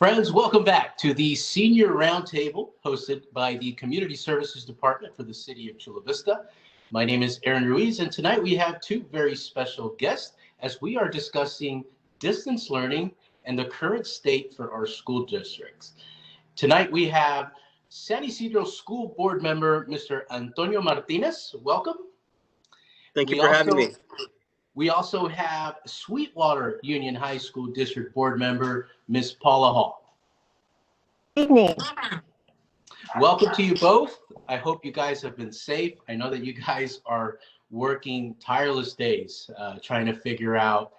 Friends, welcome back to the Senior Roundtable hosted by the Community Services Department for the City of Chula Vista. My name is Aaron Ruiz, and tonight we have two very special guests as we are discussing distance learning and the current state for our school districts. Tonight we have San Isidro School Board member, Mr. Antonio Martinez. Welcome. Thank you for having me. We also have Sweetwater Union High School District Board member, Ms. Paula Hall. Evening. Welcome to you both. I hope you guys have been safe. I know that you guys are working tireless days trying to figure out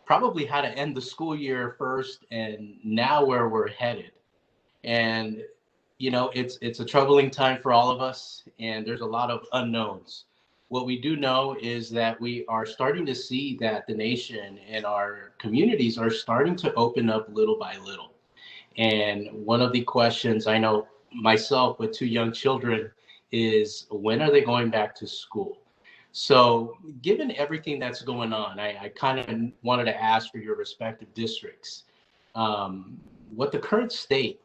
probably how to end the school year first and now where we're headed. And, you know, it's a troubling time for all of us, and there's a lot of unknowns. What we do know is that we are starting to see that the nation and our communities are starting to open up little by little. And one of the questions I know myself with two young children is, when are they going back to school? So given everything that's going on, I kind of wanted to ask for your respective districts what the current state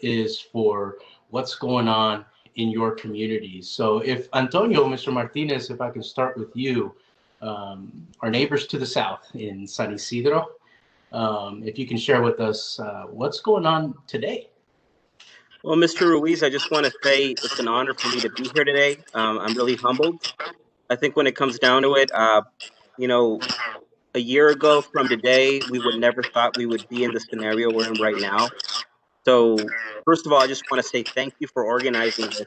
is for what's going on in your communities. So if Antonio, Mr. Martinez, if I can start with you, our neighbors to the south in San Isidro, if you can share with us what's going on today. Well, Mr. Ruiz, I just want to say it's an honor for me to be here today. I'm really humbled. I think when it comes down to it, you know, a year ago from today, we would never thought we would be in the scenario we're in right now. So first of all, I just want to say thank you for organizing this.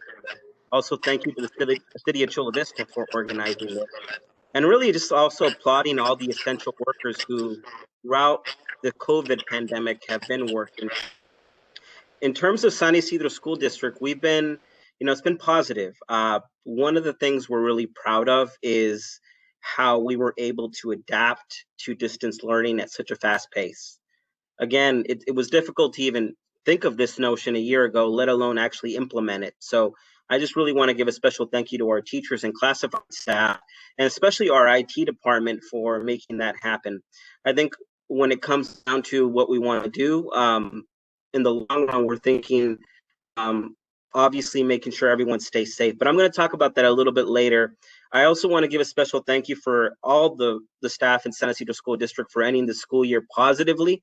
Also, thank you to the city of Chula Vista for organizing this. And really just also applauding all the essential workers who throughout the COVID pandemic have been working. In terms of San Isidro School District, we've been, it's been positive. One of the things we're really proud of is how we were able to adapt to distance learning at such a fast pace. Again, it was difficult to even think of this notion a year ago, let alone actually implement it. So I just really want to give a special thank you to our teachers and classified staff, and especially our IT department for making that happen. I think when it comes down to what we want to do, in the long run, we're thinking, obviously making sure everyone stays safe. But I'm going to talk about that a little bit later. I also want to give a special thank you for all the staff in San Isidro School District for ending the school year positively.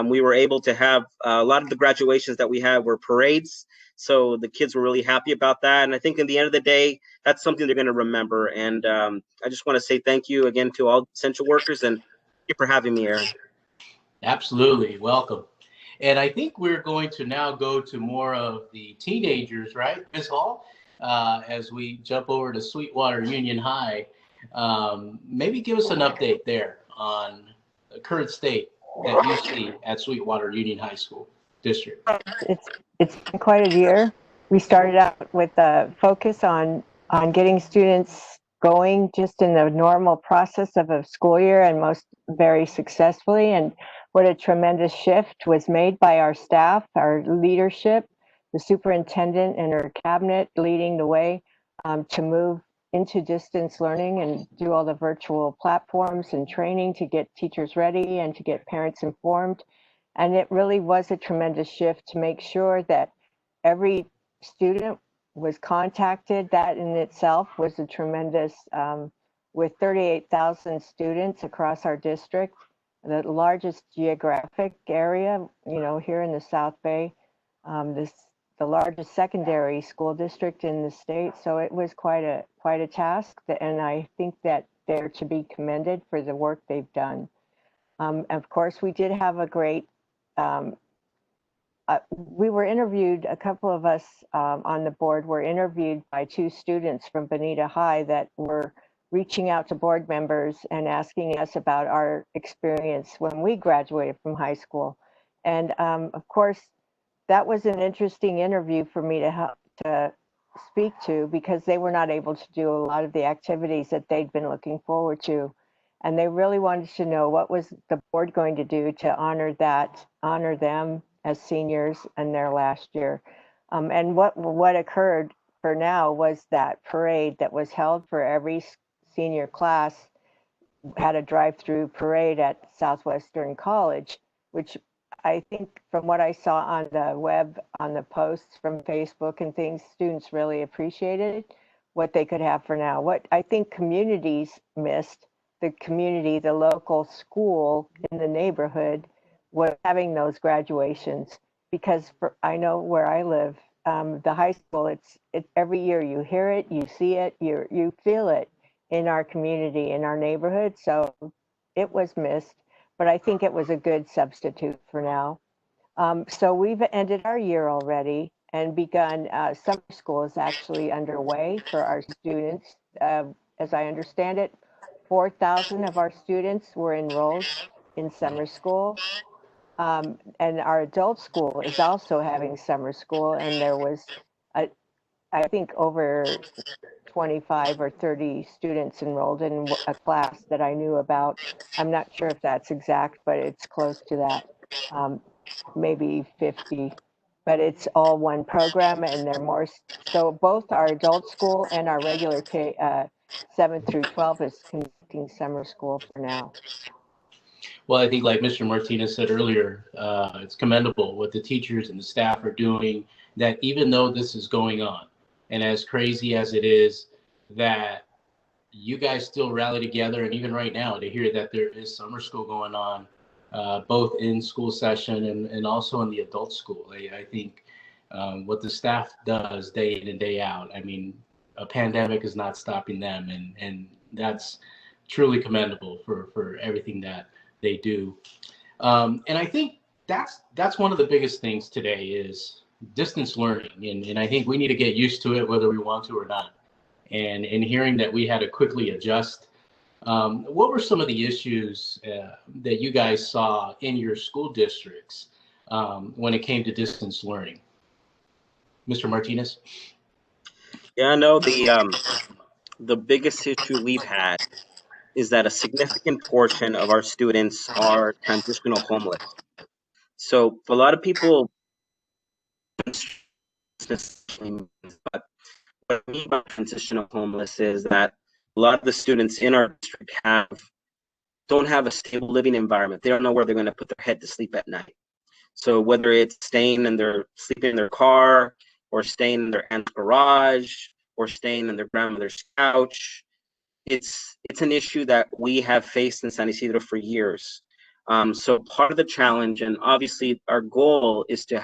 We were able to have a lot of the graduations that we had were parades. So the kids were really happy about that. And I think in the end of the day, that's something they're going to remember. And I just want to say thank you again to all essential workers, and thank you for having me, Aaron. Absolutely. Welcome. And I think we're going to now go to more of the teenagers, right, Ms. Hall? As we jump over to Sweetwater Union High, maybe give us an update there on the current state that you see at Sweetwater Union High School District. It's been quite a year. We started out with a focus on getting students going just in the normal process of a school year, and most very successfully. And what a tremendous shift was made by our staff, our leadership, the superintendent and her cabinet leading the way to move into distance learning and do all the virtual platforms and training to get teachers ready and to get parents informed. And it really was a tremendous shift to make sure that every student was contacted. That in itself was a tremendous, with 38,000 students across our district, the largest geographic area, here in the South Bay, the largest secondary school district in the state. So it was quite a task, and I think that they're to be commended for the work they've done. Of course, we did have a great, we were interviewed, a couple of us on the board were interviewed by two students from Bonita High that were reaching out to board members and asking us about our experience when we graduated from high school. And of course, that was an interesting interview for me to speak to, because they were not able to do a lot of the activities that they'd been looking forward to. And they really wanted to know what was the board going to do to honor them as seniors in their last year. And what occurred for now was that parade that was held for every senior class, had a drive-through parade at Southwestern College, which I think from what I saw on the web, on the posts from Facebook and things, students really appreciated what they could have for now. What I think communities missed, the community, the local school in the neighborhood, was having those graduations. Because I know where I live, the high school, it's every year you hear it, you see it, you feel it in our community, in our neighborhood. So it was missed, but I think it was a good substitute for now. So we've ended our year already and begun, summer school is actually underway for our students. As I understand it, 4,000 of our students were enrolled in summer school. And our adult school is also having summer school, and there was, a, I think, over 25 or 30 students enrolled in a class that I knew about. I'm not sure if that's exact, but it's close to that. Maybe 50, but it's all one program, and they're more. So both our adult school and our regular 7th through 12 is conducting summer school for now. Well, I think like Mr. Martinez said earlier, it's commendable what the teachers and the staff are doing, that even though this is going on, and as crazy as it is, that you guys still rally together. And even right now, to hear that there is summer school going on, both in school session and also in the adult school. I think what the staff does day in and day out, I mean, a pandemic is not stopping them. And that's truly commendable for everything that they do. And I think that's one of the biggest things today is distance learning. And I think we need to get used to it, whether we want to or not. And in hearing that we had to quickly adjust, what were some of the issues that you guys saw in your school districts when it came to distance learning? Mr. Martinez? Yeah, no, the biggest issue we've had is that a significant portion of our students are transitional homeless. So for a lot of people, but what I mean by transitional homeless is that a lot of the students in our district don't have a stable living environment. They don't know where they're going to put their head to sleep at night. So whether it's sleeping in their car, or staying in their aunt's garage, or staying in their grandmother's couch, it's an issue that we have faced in San Isidro for years. So part of the challenge, and obviously our goal, is to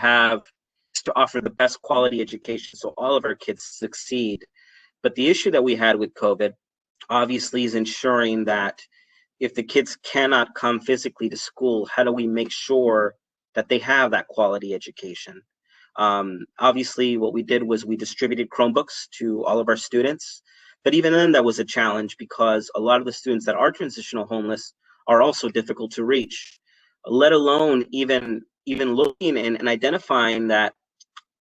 offer the best quality education so all of our kids succeed. But the issue that we had with COVID, obviously, is ensuring that if the kids cannot come physically to school, how do we make sure that they have that quality education? Obviously, what we did was we distributed Chromebooks to all of our students. But even then, that was a challenge because a lot of the students that are transitional homeless are also difficult to reach, let alone even looking and identifying that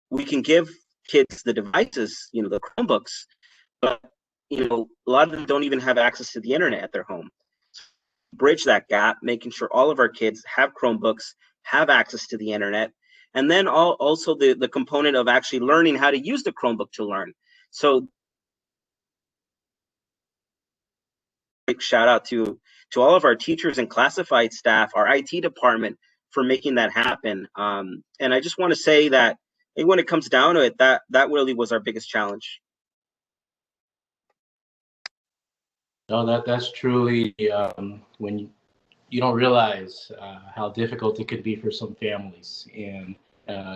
we can give kids the devices, the Chromebooks, but a lot of them don't even have access to the internet at their home. Bridge that gap, making sure all of our kids have Chromebooks, have access to the internet, and then also the component of actually learning how to use the Chromebook to learn. So big shout out to all of our teachers and classified staff, our IT department, for making that happen. And I just want to say that when it comes down to it, that really was our biggest challenge. No, that's truly when you don't realize how difficult it could be for some families, and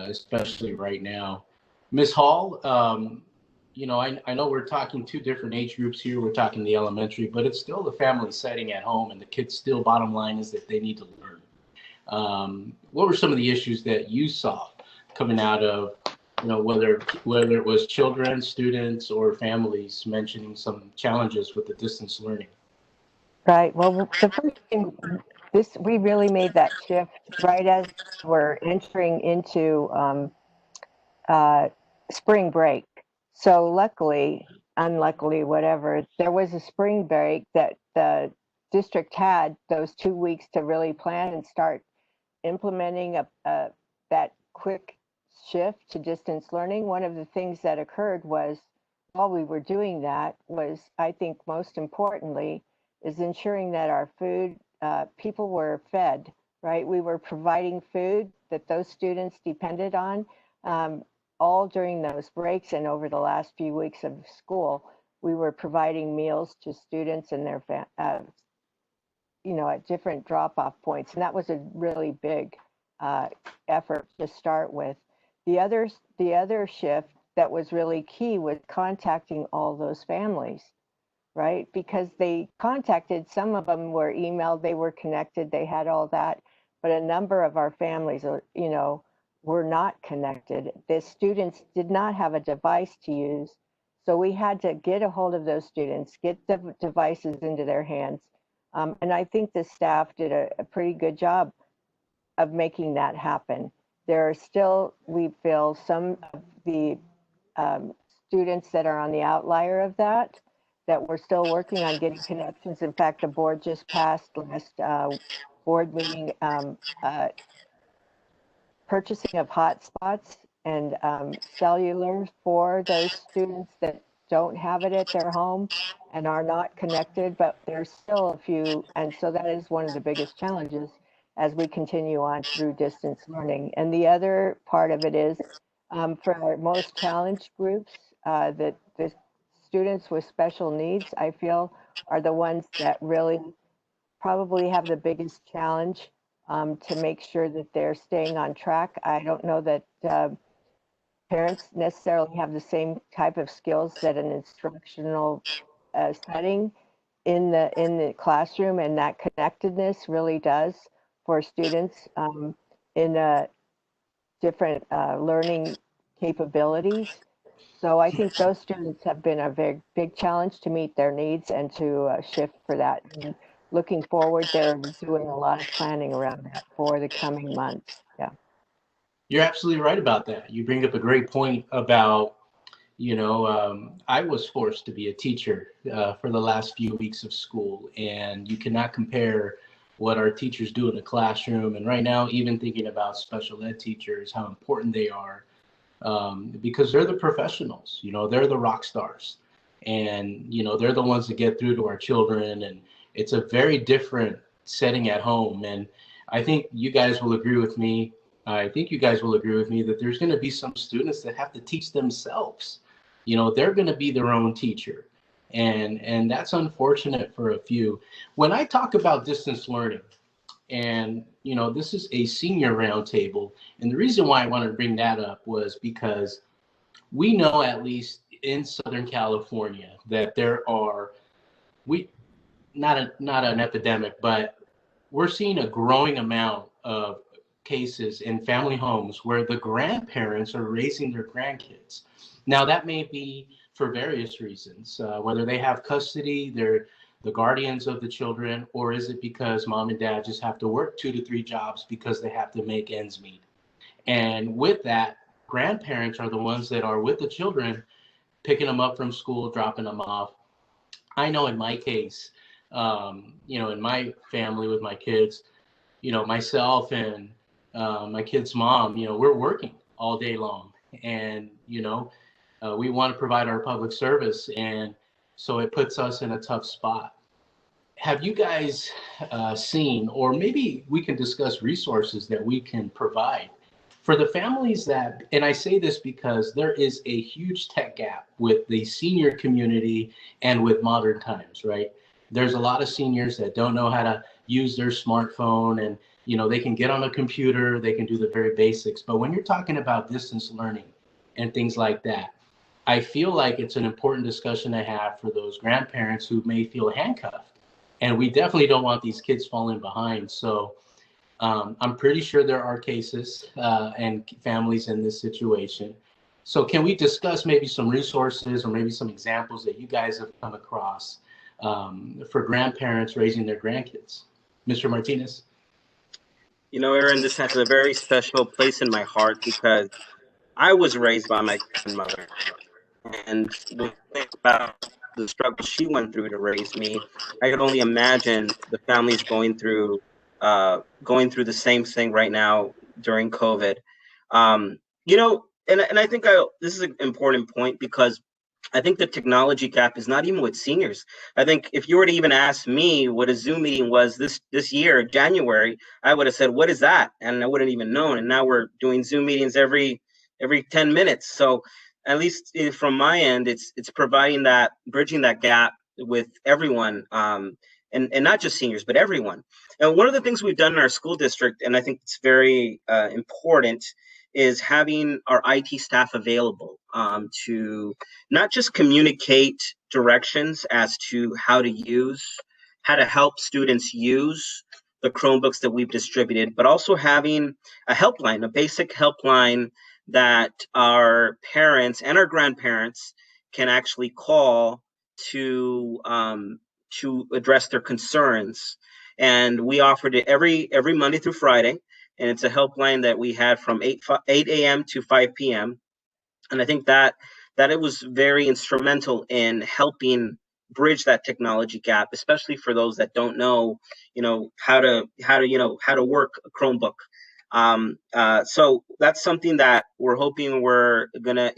especially right now. Ms. Hall, I know we're talking two different age groups here. We're talking the elementary, but it's still the family setting at home, and the kids still, bottom line is that they need to learn. What were some of the issues that you saw coming out of, whether it was children, students, or families mentioning some challenges with the distance learning? Right. Well, the first thing, we really made that shift right as we're entering into spring break. So luckily, unluckily, whatever, there was a spring break that the district had those 2 weeks to really plan and start implementing that quick shift to distance learning. One of the things that occurred was, while we were doing that, was, I think most importantly, is ensuring that our food, people were fed right? We were providing food that those students depended on, all during those breaks and over the last few weeks of school. We were providing meals to students and their at different drop-off points, and that was a really big effort to start with. The other shift that was really key was contacting all those families, right? Because they contacted, some of them were emailed, they were connected, they had all that, but a number of our families, were not connected. The students did not have a device to use, so we had to get a hold of those students, get the devices into their hands, and I think the staff did a pretty good job of making that happen. There are still, we feel, some of the um, students that are on the outlier of that we're still working on getting connections. In fact, the board just passed last board meeting purchasing of hotspots and cellular for those students that don't have it at their home and are not connected, but there's still a few, and so that is one of the biggest challenges as we continue on through distance learning. And the other part of it is for our most challenged groups, that the students with special needs, I feel, are the ones that really probably have the biggest challenge to make sure that they're staying on track. I don't know that parents necessarily have the same type of skills that an instructional setting in the classroom, and that connectedness really does for students in different learning capabilities. So I think those students have been a very big challenge to meet their needs and to shift for that. And looking forward, they're doing a lot of planning around that for the coming months. Yeah. You're absolutely right about that. You bring up a great point about, I was forced to be a teacher for the last few weeks of school, and you cannot compare what our teachers do in the classroom. And right now, even thinking about special ed teachers, how important they are, because they're the professionals, they're the rock stars, and, they're the ones that get through to our children. And it's a very different setting at home. And I think you guys will agree with me. I think you guys will agree with me that there's going to be some students that have to teach themselves. They're going to be their own teacher. And that's unfortunate for a few. When I talk about distance learning, and, this is a senior roundtable. And the reason why I wanted to bring that up was because we know, at least in Southern California, that there are, not an epidemic, but we're seeing a growing amount of cases in family homes where the grandparents are raising their grandkids. Now, that may be for various reasons, whether they have custody, they're the guardians of the children, or is it because mom and dad just have to work 2 to 3 jobs because they have to make ends meet? And with that, grandparents are the ones that are with the children, picking them up from school, dropping them off. I know in my case, in my family with my kids, myself and my kid's mom, we're working all day long, and, we want to provide our public service. And so it puts us in a tough spot. Have you guys seen, or maybe we can discuss resources that we can provide for the families that, and I say this because there is a huge tech gap with the senior community and with modern times, right? There's a lot of seniors that don't know how to use their smartphone, and, they can get on a computer, they can do the very basics. But when you're talking about distance learning and things like that, I feel like it's an important discussion to have for those grandparents who may feel handcuffed. And we definitely don't want these kids falling behind. So I'm pretty sure there are cases and families in this situation. So can we discuss maybe some resources or maybe some examples that you guys have come across for grandparents raising their grandkids? Mr. Martinez? Aaron, this has a very special place in my heart because I was raised by my grandmother. And when I think about the struggle she went through to raise me, I could only imagine the families going through the same thing right now during COVID. And I think this is an important point because I think the technology gap is not even with seniors. I think if you were to even ask me what a Zoom meeting was this year, January, I would have said, "What is that?" And I wouldn't even known. And now we're doing Zoom meetings every 10 minutes. So at least from my end, it's providing that, bridging that gap with everyone, and not just seniors, but everyone. And one of the things we've done in our school district, and I think it's very important, is having our IT staff available to not just communicate directions as to how to help students use the Chromebooks that we've distributed, but also having a helpline, a basic helpline that our parents and our grandparents can actually call to address their concerns. And we offered it every Monday through Friday, and it's a helpline that we had from 8 a.m. to 5 p.m. And I think that it was very instrumental in helping bridge that technology gap, especially for those that don't know, how to work a Chromebook. So that's something that we're hoping we're gonna,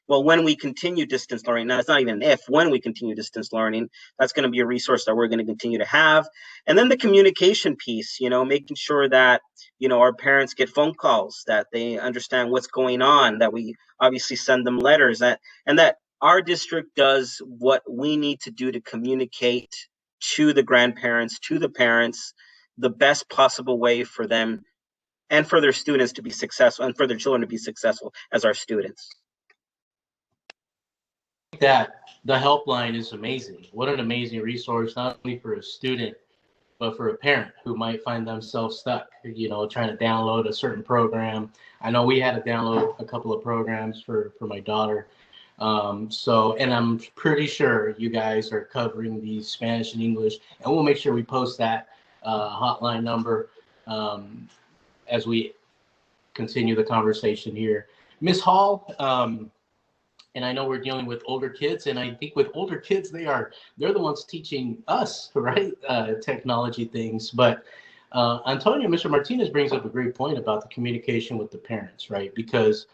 when we continue distance learning. Now, it's not even if, when we continue distance learning, that's going to be a resource that we're going to continue to have. And then the communication piece, making sure that, our parents get phone calls, that they understand what's going on, that we obviously send them letters, and that our district does what we need to do to communicate to the grandparents, to the parents, the best possible way for them and for their students to be successful, and for their children to be successful as our students. That the helpline is amazing. What an amazing resource, not only for a student, but for a parent who might find themselves stuck, trying to download a certain program. I know we had to download a couple of programs for my daughter. And I'm pretty sure you guys are covering the Spanish and English, and we'll make sure we post that hotline number as we continue the conversation here. Ms. Hall, and I know we're dealing with older kids, and I think with older kids, they're the ones teaching us, right, technology things. But Antonio, Mr. Martinez brings up a great point about the communication with the parents, right? Because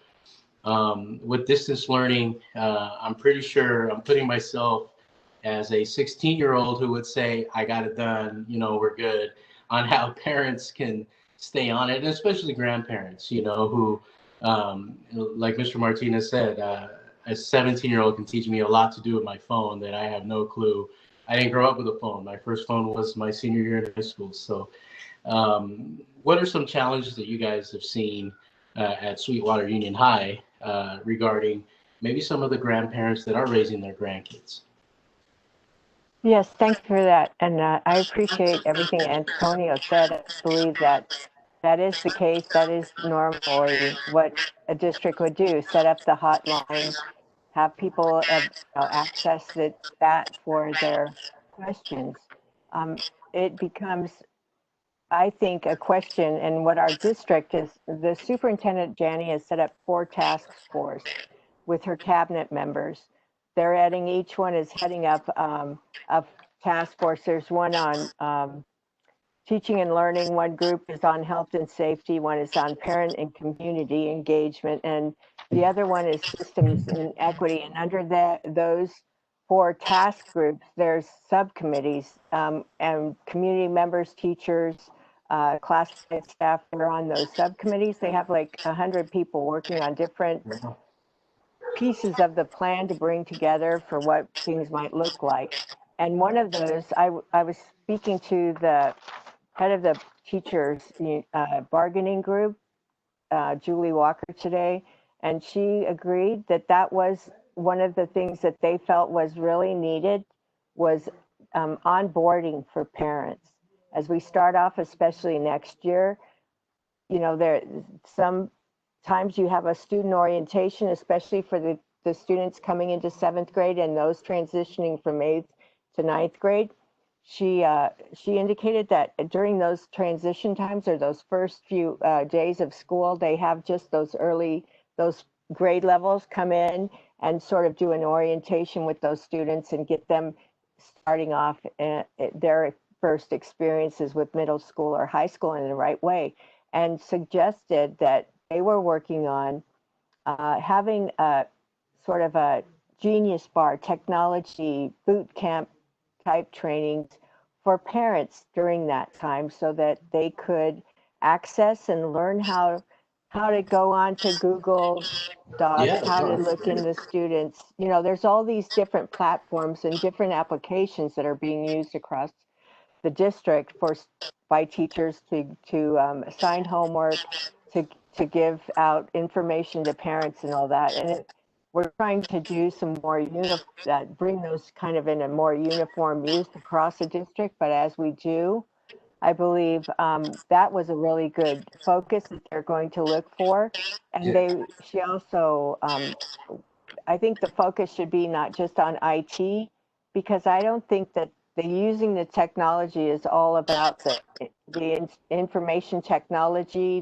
with distance learning, I'm pretty sure I'm putting myself as a 16-year-old who would say, I got it done, we're good, on how parents can stay on it, and especially grandparents, who, like Mr. Martinez said, a 17-year-old can teach me a lot to do with my phone that I have no clue. I didn't grow up with a phone. My first phone was my senior year in high school. So what are some challenges that you guys have seen at Sweetwater Union High regarding maybe some of the grandparents that are raising their grandkids? Yes, thank you for that. And I appreciate everything Antonio said. I believe that is the case. That is normally what a district would do, set up the hotline, have people access that for their questions. It becomes, I think, a question. And what our district is, the superintendent, Janie, has set up 4 task force with her cabinet members. They're adding, each one is heading up a task force. There's one on teaching and learning, one group is on health and safety, one is on parent and community engagement, and the other one is systems and equity. And under those 4 task groups, there's subcommittees, and community members, teachers, classified staff are on those subcommittees. They have like 100 people working on different pieces of the plan to bring together for what things might look like. And one of those, I was speaking to the head of the teachers bargaining group, Julie Walker, today, and she agreed that was one of the things that they felt was really needed, was onboarding for parents. As we start off, especially next year, there sometimes you have a student orientation, especially for the students coming into 7th grade and those transitioning from 8th to 9th grade. She indicated that during those transition times, or those first few days of school, they have just those grade levels come in and sort of do an orientation with those students and get them starting off their first experiences with middle school or high school in the right way, and suggested that they were working on having a sort of a Genius Bar technology boot camp type trainings for parents during that time so that they could access and learn how to go on to Google Docs, Yeah, how to sure. look in the students. You know, there's all these different platforms and different applications that are being used across the district for by teachers to assign homework, to give out information to parents and all that. And we're trying to do some more bring those kind of in a more uniform use across the district. But as we do, I believe that was a really good focus that they're going to look for. And Yeah. she also I think the focus should be not just on IT, because I don't think that the using the technology is all about the information technology,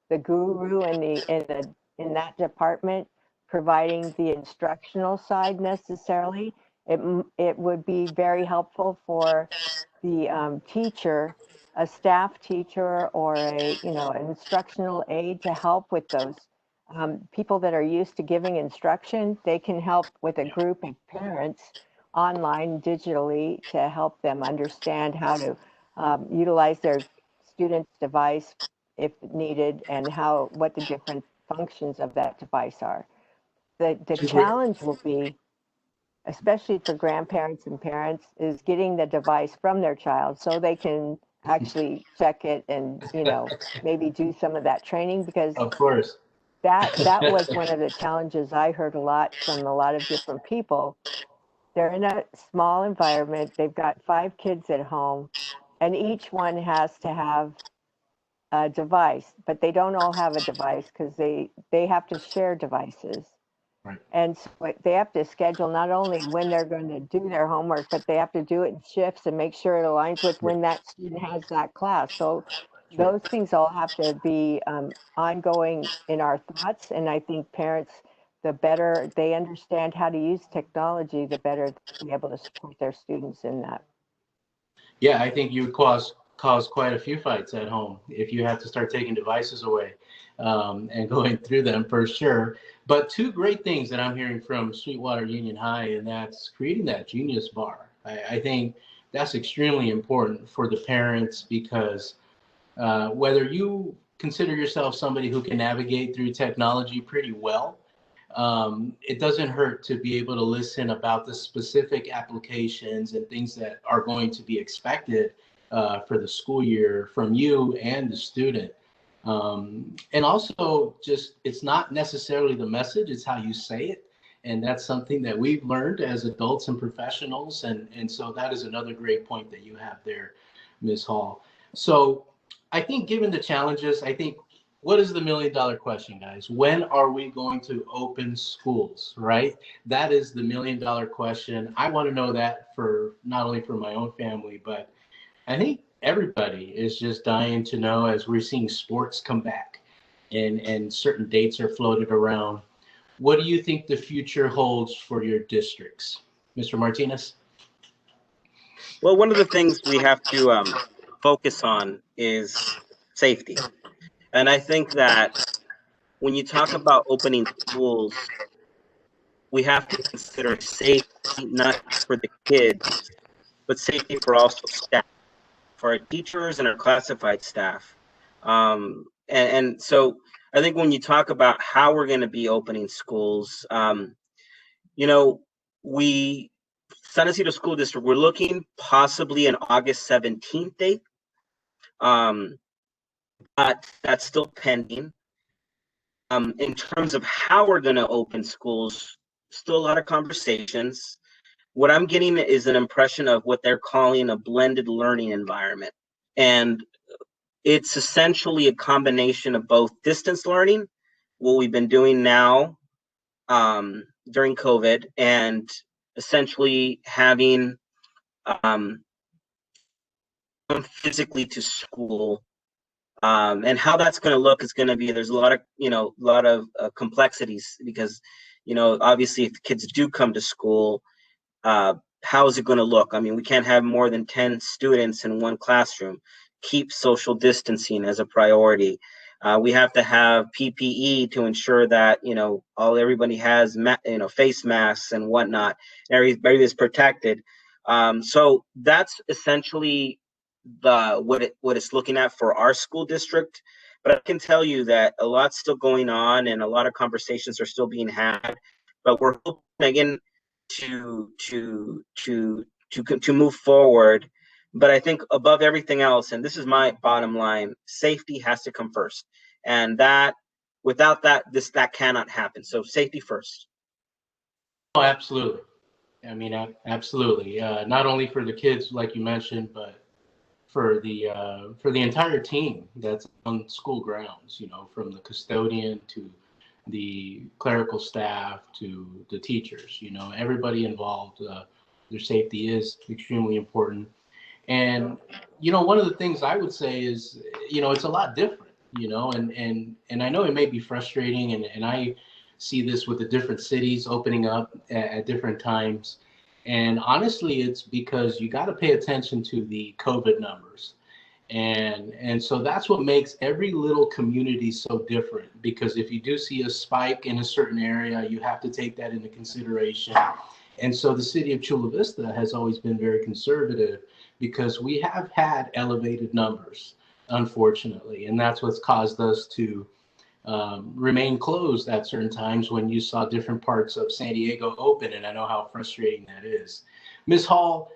the guru in that department providing the instructional side necessarily. It would be very helpful for the teacher, a staff teacher, or an instructional aide to help with those people that are used to giving instruction. They can help with a group of parents online digitally to help them understand how to utilize their student's device if needed, and what the different functions of that device are. The Two great. challenge will be, especially for grandparents and parents, is getting the device from their child so they can actually check it and maybe do some of that training, because Of course. that was one of the challenges I heard a lot from a lot of different people. They're in a small environment. They've got 5 kids at home, and each one has to have a device, but they don't all have a device because they have to share devices. Right. And so they have to schedule not only when they're going to do their homework, but they have to do it in shifts and make sure it aligns with Sure. when that student has that class. So Sure. those things all have to be ongoing in our thoughts. And I think parents, the better they understand how to use technology, the better they'll be able to support their students in that. Yeah, I think you would cause quite a few fights at home if you had to start taking devices away and going through them for sure. But two great things that I'm hearing from Sweetwater Union High, and that's creating that Genius Bar. I think that's extremely important for the parents because whether you consider yourself somebody who can navigate through technology pretty well, it doesn't hurt to be able to listen about the specific applications and things that are going to be expected for the school year from you and the student. And also, just it's not necessarily the message, it's how you say it. And that's something that we've learned as adults and professionals. And so that is another great point that you have there, Ms. Hall. So I think given the challenges, I think what is the $1 million question, guys? When are we going to open schools, right? That is the $1 million question. I want to know that for not only for my own family, but I think everybody is just dying to know as we're seeing sports come back and certain dates are floated around. What do you think the future holds for your districts? Mr. Martinez? Well, one of the things we have to focus on is safety. And I think that when you talk about opening schools, we have to consider safety not just for the kids, but safety for also staff, for our teachers and our classified staff. And so I think when you talk about how we're going to be opening schools, we San Ysidro School District, we're looking possibly an August 17th date, but that's still pending. In terms of how we're going to open schools, still a lot of conversations. What I'm getting is an impression of what they're calling a blended learning environment. And it's essentially a combination of both distance learning, what we've been doing now during COVID, and essentially having come physically to school. And how that's going to look is going to be, there's a lot of complexities because, obviously if the kids do come to school, how is it going to look? I mean, we can't have more than 10 students in one classroom. Keep social distancing as a priority. We have to have PPE to ensure that everybody has face masks and whatnot. Everybody's protected. So that's essentially what it's looking at for our school district. But I can tell you that a lot's still going on and a lot of conversations are still being had. But we're hoping again to move forward. But I think above everything else, and this is my bottom line, safety has to come first. And without that, that cannot happen. So safety first. Oh, absolutely. I mean, absolutely. Not only for the kids, like you mentioned, but for the entire team that's on school grounds. From the custodian to the clerical staff to the teachers. Everybody involved. Their safety is extremely important. And one of the things I would say is, it's a lot different. And I know it may be frustrating, and I see this with the different cities opening up at different times. And honestly, it's because you got to pay attention to the COVID numbers. And so that's what makes every little community so different, because if you do see a spike in a certain area, you have to take that into consideration. And so the city of Chula Vista has always been very conservative because we have had elevated numbers, unfortunately. And that's what's caused us to remain closed at certain times when you saw different parts of San Diego open. And I know how frustrating that is. Ms. Hall,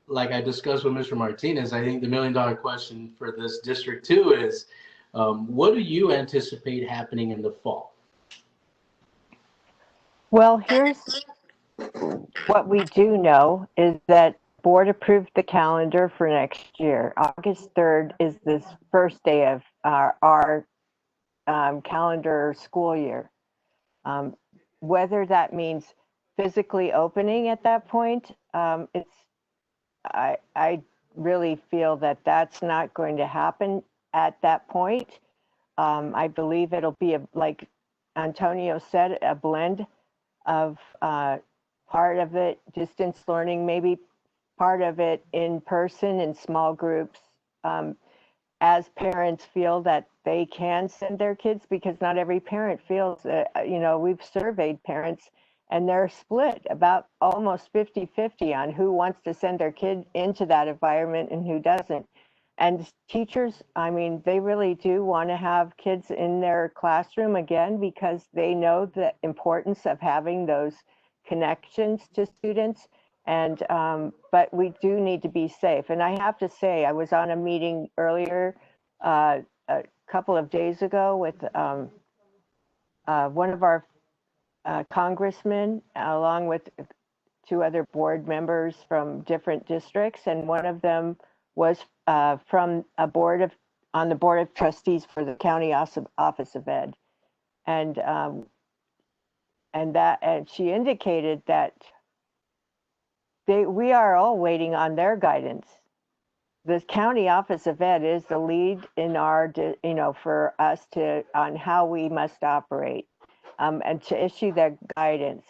like I discussed with Mr. Martinez, I think the $1 million question for this district too is, what do you anticipate happening in the fall? Well, here's what we do know is that board approved the calendar for next year. August 3rd is this first day of our calendar school year. Whether that means physically opening at that point, I really feel that that's not going to happen at that point. I believe it'll be, like Antonio said, a blend of part of it distance learning, maybe part of it in person in small groups, as parents feel that they can send their kids, because not every parent feels we've surveyed parents and they're split about almost 50-50 on who wants to send their kid into that environment and who doesn't. And teachers, I mean, they really do want to have kids in their classroom again, because they know the importance of having those connections to students. And but we do need to be safe. And I have to say, I was on a meeting earlier a couple of days ago with one of our congressmen, along with two other board members from different districts, and one of them was from on the board of trustees for the county office of ed, and she indicated that we are all waiting on their guidance. The county office of ed is the lead in our, for us on how we must operate, and to issue that guidance.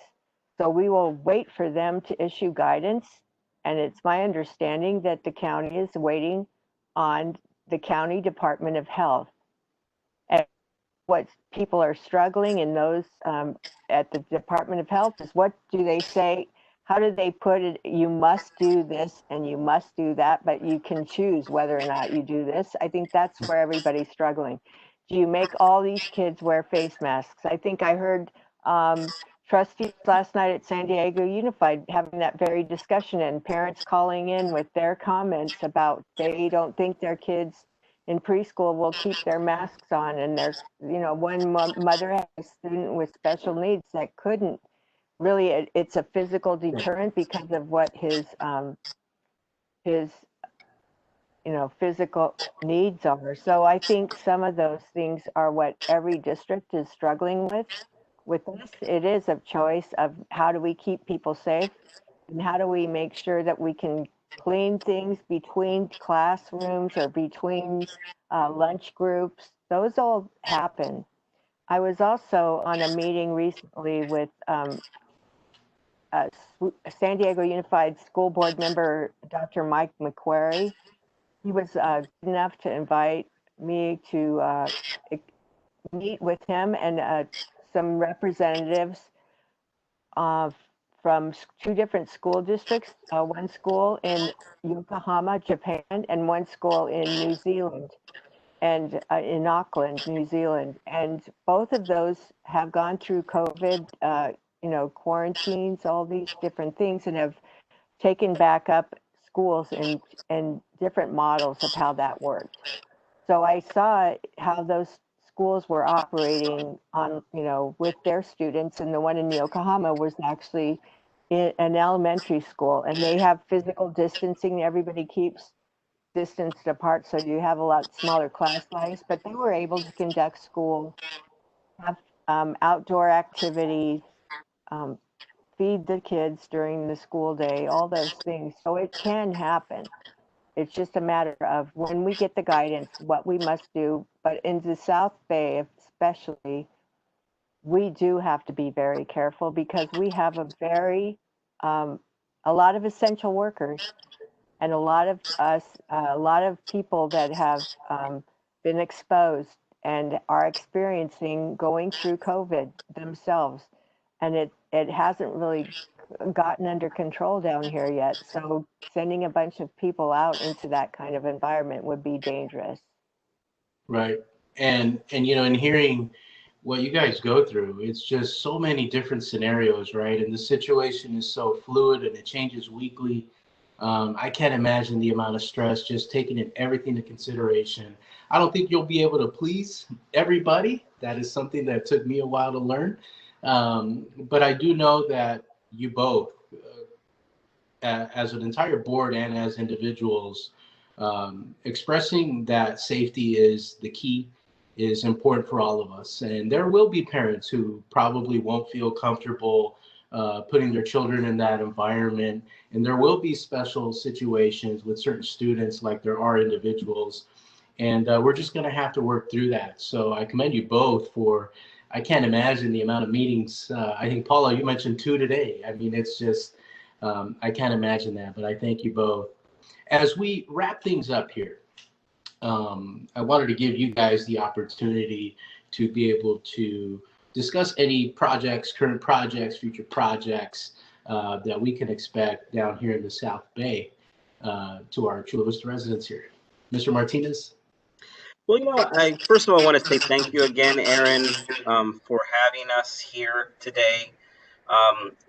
So we will wait for them to issue guidance. And it's my understanding that the county is waiting on the county Department of Health. And what people are struggling in those at the Department of Health is, what do they say? How do they put it? You must do this and you must do that, but you can choose whether or not you do this. I think that's where everybody's struggling. Do you make all these kids wear face masks? I think I heard trustees last night at San Diego Unified having that very discussion, and parents calling in with their comments about they don't think their kids in preschool will keep their masks on. And their, one mother had a student with special needs that couldn't really, it's a physical deterrent because of what his physical needs are. So I think some of those things are what every district is struggling with. With us, it is a choice of how do we keep people safe, and how do we make sure that we can clean things between classrooms or between lunch groups. Those all happen. I was also on a meeting recently with San Diego Unified School Board member, Dr. Mike McQuarrie. He was good enough to invite me to meet with him and some representatives uh, from two different school districts, one school in Yokohama, Japan, and one school in New Zealand, and in Auckland, New Zealand. And both of those have gone through COVID, quarantines, all these different things, and have taken back up schools and different models of how that worked. So I saw how those schools were operating on, with their students, and the one in Yokohama was actually in an elementary school, and they have physical distancing. Everybody keeps distanced apart, so you have a lot smaller class size, but they were able to conduct school, have outdoor activities, um, feed the kids during the school day, all those things. So it can happen. It's just a matter of when we get the guidance, what we must do. But in the South Bay, especially, we do have to be very careful because we have a lot of essential workers and a lot of us, a lot of people that have been exposed and are experiencing going through COVID themselves. And it hasn't really gotten under control down here yet. So sending a bunch of people out into that kind of environment would be dangerous. Right. And in hearing what you guys go through, it's just so many different scenarios, right? And the situation is so fluid and it changes weekly. I can't imagine the amount of stress just taking in everything into consideration. I don't think you'll be able to please everybody. That is something that took me a while to learn. But I do know that you both, as an entire board and as individuals, expressing that safety is the key is important for all of us. And there will be parents who probably won't feel comfortable putting their children in that environment. And there will be special situations with certain students, like there are individuals. And we're just going to have to work through that. So I commend you both for, I can't imagine the amount of meetings. I think, Paula, you mentioned 2 today. I mean, it's just, I can't imagine that, but I thank you both. As we wrap things up here, I wanted to give you guys the opportunity to be able to discuss any projects, current projects, future projects that we can expect down here in the South Bay to our Chula Vista residents here. Mr. Martinez? Well, I first of all want to say thank you again, Aaron, for having us here today.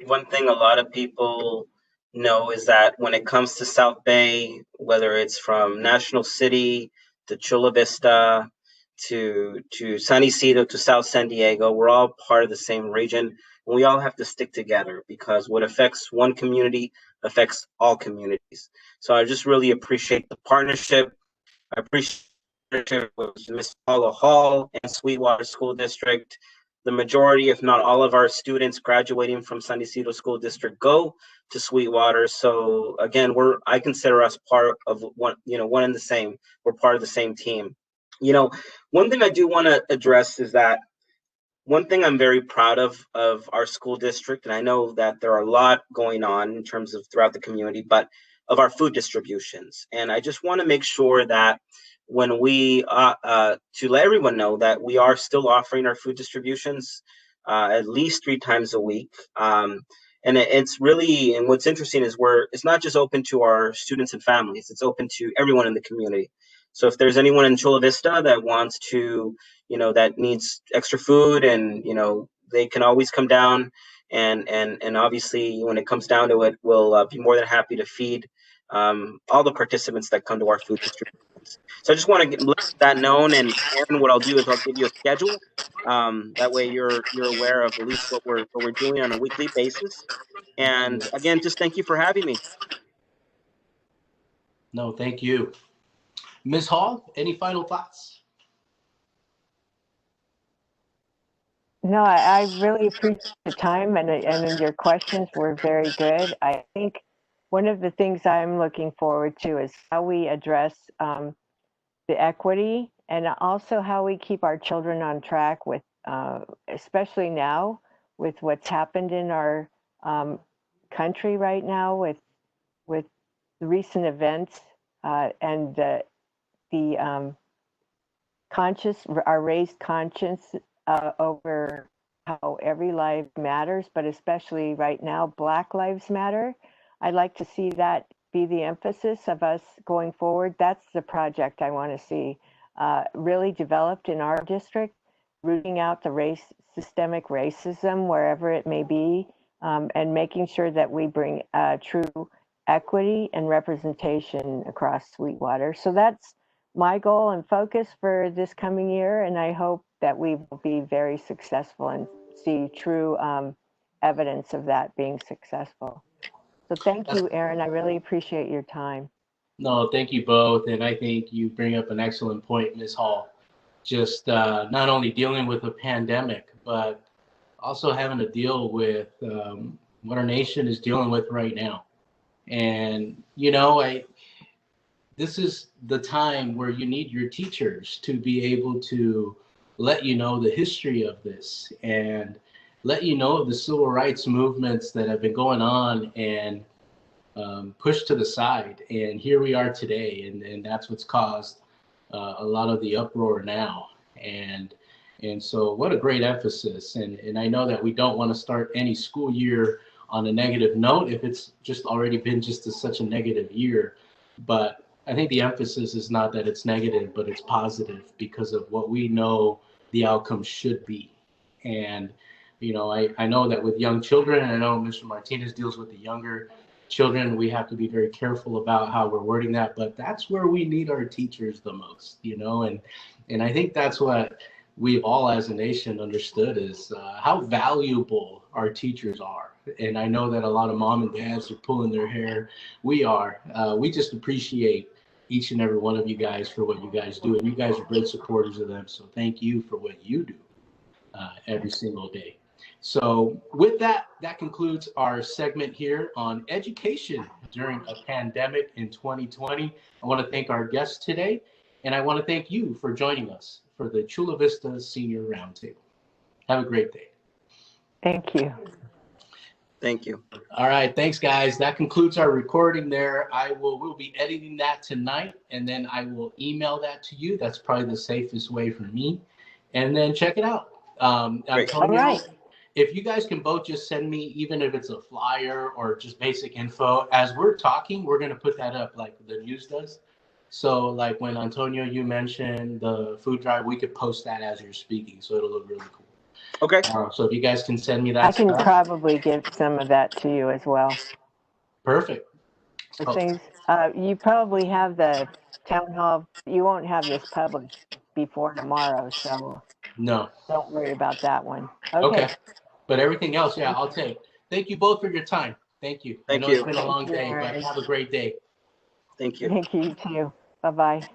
One thing a lot of people know is that when it comes to South Bay, whether it's from National City to Chula Vista to San Isidro to South San Diego, we're all part of the same region. And we all have to stick together because what affects one community affects all communities. So I just really appreciate the partnership. I appreciate with Ms. Paula Hall and Sweetwater School District. The majority, if not all of our students graduating from San Isidro School District go to Sweetwater. So again, I consider us part of one and the same. We're part of the same team. One thing I do want to address is that one thing I'm very proud of our school district, and I know that there are a lot going on in terms of throughout the community, but of our food distributions. And I just want to make sure that when we, to let everyone know that we are still offering our food distributions at least 3 times a week. And it's really, and what's interesting is it's not just open to our students and families, it's open to everyone in the community. So if there's anyone in Chula Vista that wants to, that needs extra food, and, they can always come down. And obviously, when it comes down to it, we'll be more than happy to feed all the participants that come to our food distributions. So I just want to let that known. And Aaron, what I'll do is I'll give you a schedule. That way you're aware of at least what we're doing on a weekly basis. And again, just thank you for having me. No, thank you. Ms. Hall, any final thoughts? No, I really appreciate the time, and your questions were very good. I think one of the things I'm looking forward to is how we address the equity, and also how we keep our children on track with, especially now with what's happened in our country right now with the recent events and the our raised conscience over how every life matters, but especially right now, Black Lives Matter. I'd like to see that be the emphasis of us going forward. That's the project I want to see really developed in our district, rooting out the systemic racism wherever it may be, and making sure that we bring true equity and representation across Sweetwater. So that's my goal and focus for this coming year, and I hope that we will be very successful and see true evidence of that being successful. So thank you, Aaron. I really appreciate your time. No, thank you both. And I think you bring up an excellent point, Ms. Hall. Just not only dealing with a pandemic, but also having to deal with what our nation is dealing with right now. And, you know, this is the time where you need your teachers to be able to let you know the history of this and let you know of the civil rights movements that have been going on and pushed to the side. And here we are today, and that's what's caused a lot of the uproar now. And so what a great emphasis. And I know that we don't want to start any school year on a negative note if it's just already been just such a negative year. But I think the emphasis is not that it's negative, but it's positive because of what we know the outcome should be. And, you know, I know that with young children, and I know Mr. Martinez deals with the younger children, we have to be very careful about how we're wording that, but that's where we need our teachers the most, you know, and I think that's what we've all as a nation understood is how valuable our teachers are. And I know that a lot of mom and dads are pulling their hair. We are. We just appreciate each and every one of you guys for what you guys do. And you guys are great supporters of them. So thank you for what you do every single day. So with that, that concludes our segment here on education during a pandemic in 2020. I want to thank our guests today, and I want to thank you for joining us for the Chula Vista Senior Roundtable. Have a great day. Thank you. Thank you. All right, thanks guys. That concludes our recording there. We'll be editing that tonight, and then I will email that to you. That's probably the safest way for me. And then check it out. Great. All right. If you guys can both just send me, even if it's a flyer or just basic info, as we're talking, we're going to put that up like the news does. So like when Antonio, you mentioned the food drive, we could post that as you're speaking. So it'll look really cool. Okay. So if you guys can send me that I can stuff. probably give some of that to you as well. Perfect. The things, you probably have the town hall, you won't have this published before tomorrow, so No. don't worry about that one. Okay. But everything else, yeah, I'll take. Thank you both for your time. Thank you. Thank I know you. it's been a long Thank you, day, but Aaron. have a great day. Thank you. Thank you, you too. Bye-bye.